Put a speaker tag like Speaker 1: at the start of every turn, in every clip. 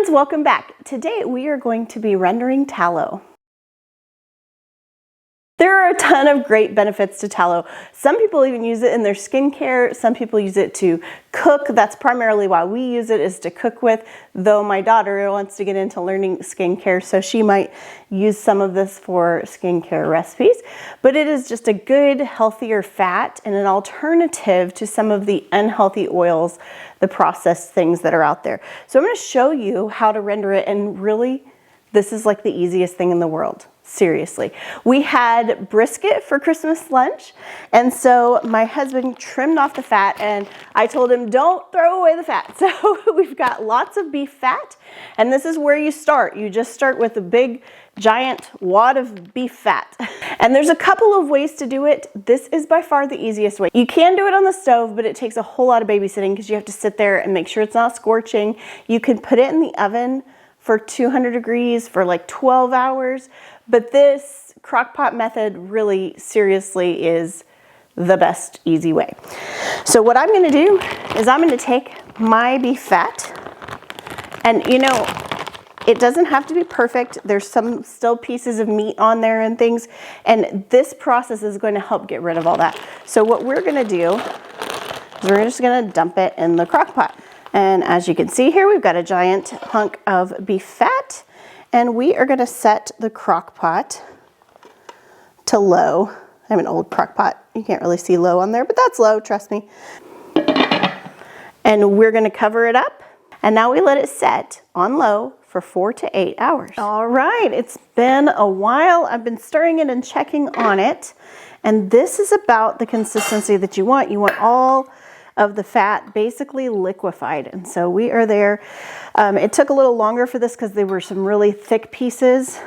Speaker 1: friends, welcome back. Today we are going to be rendering tallow. There are a ton of great benefits to tallow. Some people even use it in their skincare. Some people use it to cook. That's primarily why we use it, is to cook with, though my daughter wants to get into learning skincare, so she might use some of this for skincare recipes. But it is just a good, healthier fat and an alternative to some of the unhealthy oils, the processed things that are out there. So I'm going to show you how to render it, and really, this is like the easiest thing in the world. Seriously. We had brisket for Christmas lunch, and so my husband trimmed off the fat, and I told him don't throw away the fat. So we've got lots of beef fat, and this is where you start. You just start with a big giant wad of beef fat. And there's a couple of ways to do it. This is by far the easiest way. You can do it on the stove, but it takes a whole lot of babysitting because you have to sit there and make sure it's not scorching. You can put it in the oven for 200 degrees for like 12 hours. But this crock pot method really seriously is the best easy way. So what I'm going to do is I'm going to take my beef fat, and you know, it doesn't have to be perfect. There's some still pieces of meat on there and things, and this process is going to help get rid of all that. So what we're going to do is we're just going to dump it in the crock pot. And as you can see here, we've got a giant hunk of beef fat. And we are going to set the crock pot to low. I have an old crock pot. You can't really see low on there, but that's low, trust me. And we're going to cover it up. And now we let it set on low for 4 to 8 hours. All right, it's been a while. I've been stirring it and checking on it. And this is about the consistency that you want. You want all of the fat basically liquefied, and so we are there. It took a little longer for this because there were some really thick pieces,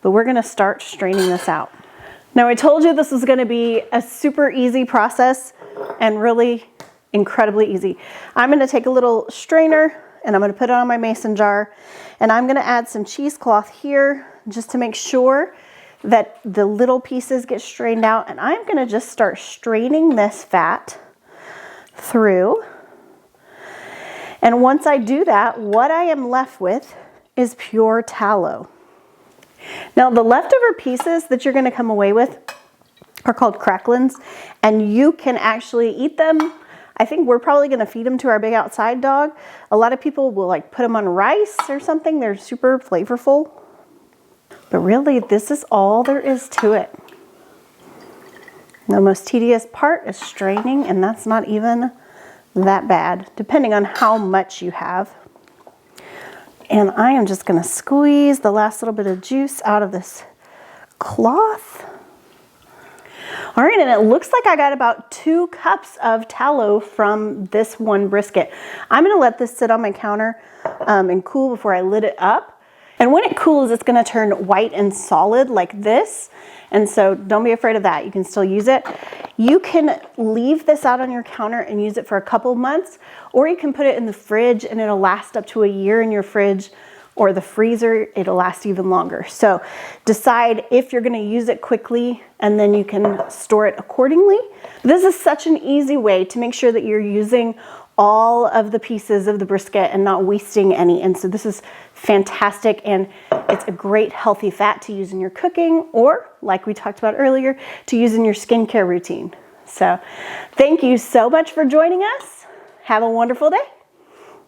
Speaker 1: but we're going to start straining this out. Now, I told you this was going to be a super easy process and really incredibly easy. I'm going to take a little strainer and I'm going to put it on my mason jar, and I'm going to add some cheesecloth here just to make sure that the little pieces get strained out, and I'm going to just start straining this fat through. And once I do that, what I am left with is pure tallow. Now, the leftover pieces that you're going to come away with are called cracklins, and you can actually eat them. I think we're probably going to feed them to our big outside dog. A lot of people will like put them on rice or something. They're super flavorful. But really, this is all there is to it. The most tedious part is straining, and that's not even that bad, depending on how much you have. And I am just going to squeeze the last little bit of juice out of this cloth. All right, and it looks like I got about 2 cups of tallow from this one brisket. I'm going to let this sit on my counter and cool before I lit it up. And when it cools, it's going to turn white and solid like this. And so don't be afraid of that. You can still use it. You can leave this out on your counter and use it for a couple months, or you can put it in the fridge and it'll last up to a year in your fridge, or the freezer, it'll last even longer. So decide if you're going to use it quickly, and then you can store it accordingly. This is such an easy way to make sure that you're using all of the pieces of the brisket and not wasting any. And so this is fantastic, and it's a great healthy fat to use in your cooking, or like we talked about earlier, to use in your skincare routine. So thank you so much for joining us. Have a wonderful day.